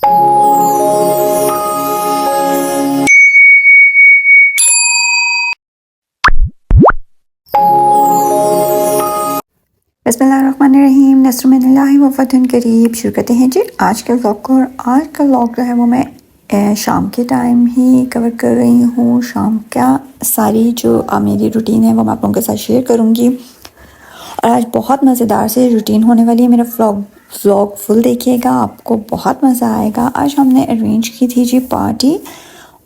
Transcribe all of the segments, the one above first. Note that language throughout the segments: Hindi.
बिस्मिल्लाहिर्रहमानिर्रहीम नस्रुमिनल्लाहि व फतहुन करीब। शुरू करते हैं जी आज के व्लॉग को। और आज का व्लॉग जो है वो मैं शाम के टाइम ही कवर कर रही हूँ। शाम का सारी जो मेरी रूटीन है वो मैं आप लोगों के साथ शेयर करूँगी। और आज बहुत मज़ेदार से रूटीन होने वाली है। मेरा व्लॉग फुल देखिएगा, आपको बहुत मज़ा आएगा। आज हमने अरेंज की थी जी पार्टी,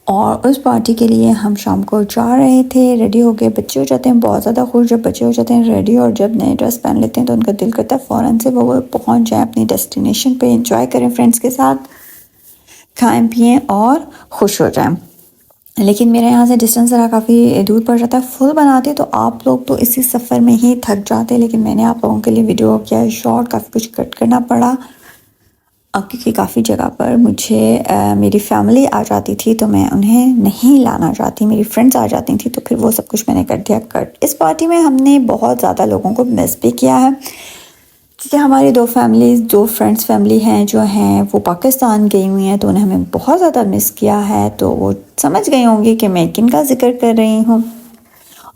और उस पार्टी के लिए हम शाम को जा रहे थे। रेडी हो गए, बच्चे हो जाते हैं बहुत ज़्यादा खुश जब बच्चे हो जाते हैं रेडी, और जब नए ड्रेस पहन लेते हैं तो उनका दिल करता है फ़ौरन से वो पहुंच जाए अपनी डेस्टिनेशन पे, एंजॉय करें फ्रेंड्स के साथ, खाएं पिएं और खुश हो जाएं। लेकिन मेरे यहाँ से डिस्टेंस ज़रा काफ़ी दूर पड़ जाता है। फुल बनाती तो आप लोग तो इसी सफ़र में ही थक जाते, लेकिन मैंने आप लोगों के लिए वीडियो किया है शॉर्ट, काफ़ी कुछ कट करना पड़ा क्योंकि काफ़ी जगह पर मुझे मेरी फैमिली आ जाती थी तो मैं उन्हें नहीं लाना चाहती, मेरी फ्रेंड्स आ जाती थी तो फिर वो सब कुछ मैंने कर दिया कट। इस पार्टी में हमने बहुत ज़्यादा लोगों को मिस भी किया है, क्योंकि हमारी दो फ्रेंड्स फैमिली हैं जो हैं वो पाकिस्तान गई हुई हैं, तो उन्हें हमें बहुत ज़्यादा मिस किया है। तो वो समझ गई होंगी कि मैं किन का जिक्र कर रही हूँ।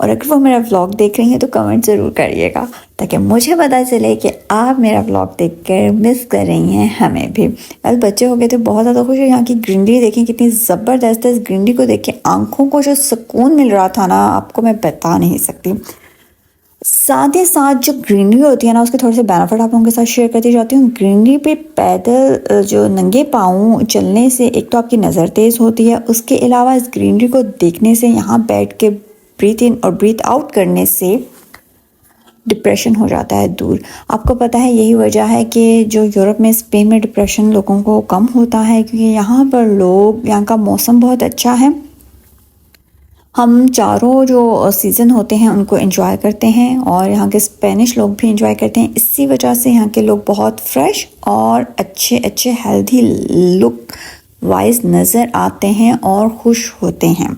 और अगर वो मेरा व्लॉग देख रही हैं तो कमेंट ज़रूर करिएगा, ताकि मुझे पता चले कि आप मेरा व्लॉग देखकर मिस कर रही हैं हमें भी। कल बच्चे हो गए थे बहुत ज़्यादा खुश। यहाँ की ग्रीनरी देखें कितनी ज़बरदस्त है। इस ग्रीनरी को देख के आँखों को जो सुकून मिल रहा था ना, आपको मैं बता नहीं सकती। साथ ही साथ जो ग्रीनरी होती है ना, उसके थोड़े से बेनिफिट आप लोगों के साथ शेयर करती जाती हूँ। ग्रीनरी पे पैदल जो नंगे पाँव चलने से एक तो आपकी नज़र तेज़ होती है, उसके अलावा इस ग्रीनरी को देखने से, यहाँ बैठ के ब्रीथ इन और ब्रीथ आउट करने से डिप्रेशन हो जाता है दूर। आपको पता है यही वजह है कि जो यूरोप में, स्पेन में डिप्रेशन लोगों को कम होता है, क्योंकि यहाँ पर यहाँ का मौसम बहुत अच्छा है। हम चारों जो सीज़न होते हैं उनको एंजॉय करते हैं, और यहाँ के स्पेनिश लोग भी एंजॉय करते हैं। इसी वजह से यहाँ के लोग बहुत फ्रेश और अच्छे हेल्दी लुक वाइज नज़र आते हैं और खुश होते हैं।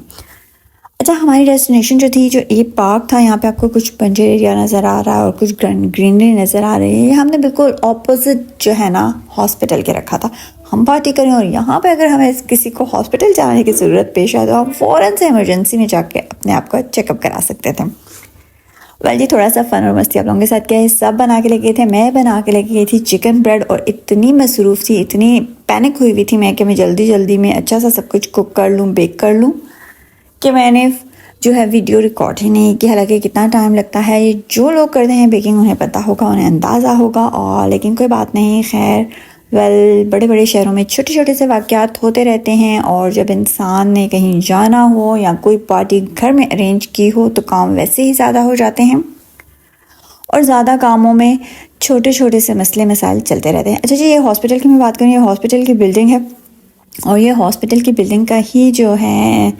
अच्छा, हमारी डेस्टिनेशन जो थी, जो ये पार्क था, यहाँ पे आपको कुछ बंजर एरिया नज़र आ रहा है और कुछ ग्रीनरी नज़र आ रही है। ये हमने बिल्कुल ऑपोजिट जो है ना हॉस्पिटल के रखा था। हम पार्टी करें और यहाँ पे अगर हमें किसी को हॉस्पिटल जाने की ज़रूरत पेश आए तो हम फ़ौरन से इमरजेंसी में जाके अपने आप को चेकअप करा सकते थे। वेल जी, थोड़ा सा फ़न और मस्ती आप लोगों के साथ क्या है, सब बना के लेके गए थे। मैं बना के लेके गई थी चिकन ब्रेड, और इतनी मसरूफ़ थी, इतनी पैनिक हुई हुई थी मैं कि मैं जल्दी में अच्छा सा सब कुछ कुक कर लूँ, बेक कर लूँ, कि मैंने जो है वीडियो रिकॉर्ड ही नहीं की। हालांकि कितना टाइम लगता है, ये जो लोग करते हैं बेकिंग उन्हें पता होगा, उन्हें अंदाज़ा होगा। और लेकिन कोई बात नहीं, खैर वेल, बड़े शहरों में छोटे से वाक़यात होते रहते हैं, और जब इंसान ने कहीं जाना हो या कोई पार्टी घर में अरेंज की हो तो काम वैसे ही ज़्यादा हो जाते हैं, और ज़्यादा कामों में छोटे से मसले मसाइल चलते रहते हैं। अच्छा जी, ये हॉस्पिटल की मैं बात करूँ, ये हॉस्पिटल की बिल्डिंग है, और ये हॉस्पिटल की बिल्डिंग का ही जो है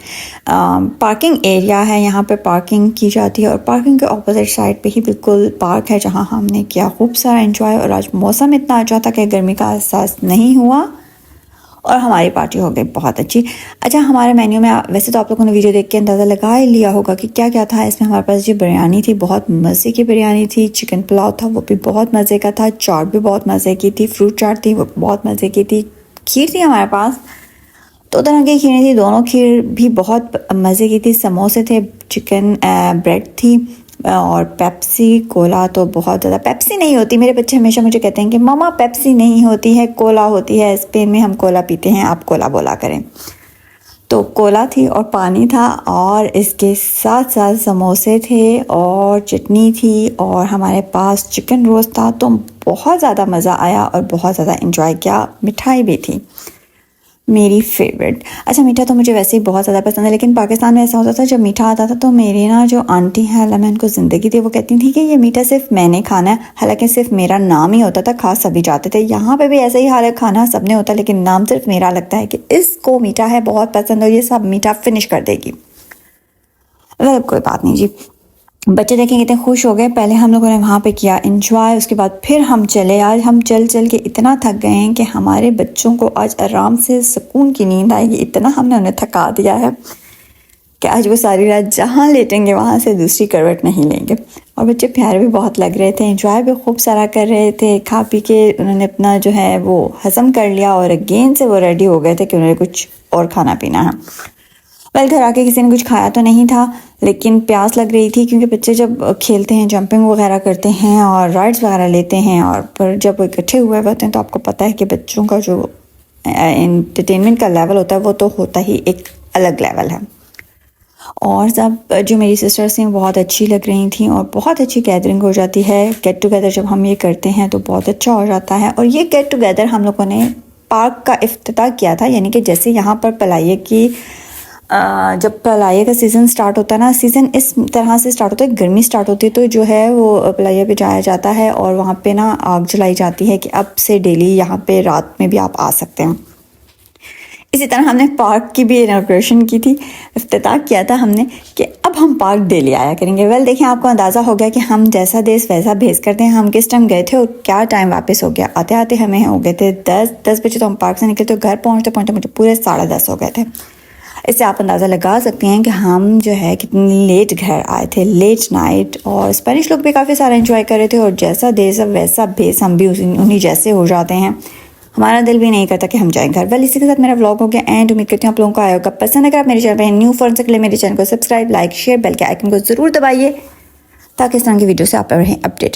पार्किंग एरिया है। यहाँ पे पार्किंग की जाती है, और पार्किंग के ऑपोजिट साइड पे ही बिल्कुल पार्क है, जहाँ हमने किया खूब सारा एंजॉय। और आज मौसम इतना अच्छा था कि गर्मी का एहसास नहीं हुआ, और हमारी पार्टी हो गई बहुत अच्छी। अच्छा, हमारे मेन्यू में वैसे तो आप लोगों ने वीडियो देख के अंदाज़ा लगा ही लिया होगा कि क्या क्या था इसमें। हमारे पास जी बिरयानी थी, बहुत मज़े की बिरयानी थी। चिकन पुलाव था, वो भी बहुत मज़े का था। चाट भी बहुत मज़े की थी। फ्रूट चाट थी, वो बहुत मज़े की थी। खीर थी हमारे पास, 2 तरह की खीरें थी, दोनों खीर भी बहुत मज़े की थी। समोसे थे, चिकन ब्रेड थी, और पेप्सी कोला तो बहुत ज़्यादा। पेप्सी नहीं होती, मेरे बच्चे हमेशा मुझे कहते हैं कि मम्मा पेप्सी नहीं होती है, कोला होती है। स्पेन में हम कोला पीते हैं, आप कोला बोला करें। तो कोला थी और पानी था, और इसके साथ साथ समोसे थे और चटनी थी, और हमारे पास चिकन रोस्ट था। तो बहुत ज़्यादा मज़ा आया और बहुत ज़्यादा इंजॉय किया। मिठाई भी थी मेरी फेवरेट। अच्छा, मीठा तो मुझे वैसे ही बहुत ज़्यादा पसंद है, लेकिन पाकिस्तान में ऐसा होता था जब मीठा आता था तो मेरी ना जो आंटी हैं, अल्लाह मैं उनको ज़िंदगी दी, वो कहती थी कि ये मीठा सिर्फ मैंने खाना है। हालांकि सिर्फ मेरा नाम ही होता था, खा सभी जाते थे। यहाँ पे भी ऐसा ही हाल है, खाना सबने होता, लेकिन नाम सिर्फ मेरा लगता है कि इसको मीठा है बहुत पसंद, और ये सब मीठा फिनिश कर देगी। कोई बात नहीं जी, बच्चे देखें कितने खुश हो गए। पहले हम लोगों ने वहाँ पे किया एंजॉय, उसके बाद फिर हम चले। आज हम चल के इतना थक गए हैं कि हमारे बच्चों को आज आराम से सुकून की नींद आएगी, इतना हमने उन्हें थका दिया है कि आज वो सारी रात जहाँ लेटेंगे वहाँ से दूसरी करवट नहीं लेंगे। और बच्चे प्यारे भी बहुत लग रहे थे, एंजॉय भी खूब सारा कर रहे थे। खा पी के उन्होंने अपना जो है वो हज़म कर लिया और अगेन से वो रेडी हो गए थे कि उन्हें कुछ और खाना पीना है। वेल, घर आके किसी ने कुछ खाया तो नहीं था, लेकिन प्यास लग रही थी, क्योंकि बच्चे जब खेलते हैं, जंपिंग वगैरह करते हैं और राइड्स वगैरह लेते हैं और पर जब वो इकट्ठे हुए होते हैं तो आपको पता है कि बच्चों का जो एंटरटेनमेंट का लेवल होता है वो तो होता ही एक अलग लेवल है। और सब जो मेरी सिस्टर्स थी बहुत अच्छी लग रही थी और बहुत अच्छी गैदरिंग हो जाती है। गेट टुगेदर जब हम ये करते हैं तो बहुत अच्छा हो जाता है। और ये गेट टुगेदर हम लोगों ने पार्क का इफ्तिताह किया था, यानी कि जैसे यहाँ पर पलाये की जब पलाये का सीज़न स्टार्ट होता है ना, सीज़न इस तरह से स्टार्ट होता है, गर्मी स्टार्ट होती है तो जो है वो पलाये पे जाया जाता है और वहाँ पे ना आग जलाई जाती है कि अब से डेली यहाँ पे रात में भी आप आ सकते हैं। इसी तरह हमने पार्क की भी इनॉग्रेशन की थी, इफ्तिताह किया था हमने कि अब हम पार्क डेली आया करेंगे। वेल, देखिए आपको अंदाज़ा हो गया कि हम जैसा देश वैसा भेज करते हैं। हम किस टाइम गए थे और क्या टाइम वापस हो गया। आते आते हमें हो गए थे 10 बजे, तो हम पार्क से निकले तो घर पहुँचते पहुँचते मुझे पूरे 10:30 हो गए थे। इससे आप अंदाज़ा लगा सकते हैं कि हम जो है कितनी लेट घर आए थे, लेट नाइट। और स्पेनिश लोग भी काफ़ी सारा एंजॉय कर रहे थे और जैसा देश वैसा भेस हम भी उन्हीं जैसे हो जाते हैं। हमारा दिल भी नहीं करता कि हम जाएं घर। वेल, इसी के साथ मेरा व्लॉग हो गया एंड उम्मीद करती हूँ आप लोगों को आया होगा पसंद। अगर आप मेरे चैनल पर न्यू फ्रेंड्स के लिए मेरे चैनल को सब्सक्राइब, लाइक, शेयर, बेल के आइकन को ज़रूर दबाइए ताकि इस तरह की वीडियो से आप रहें अपडेट।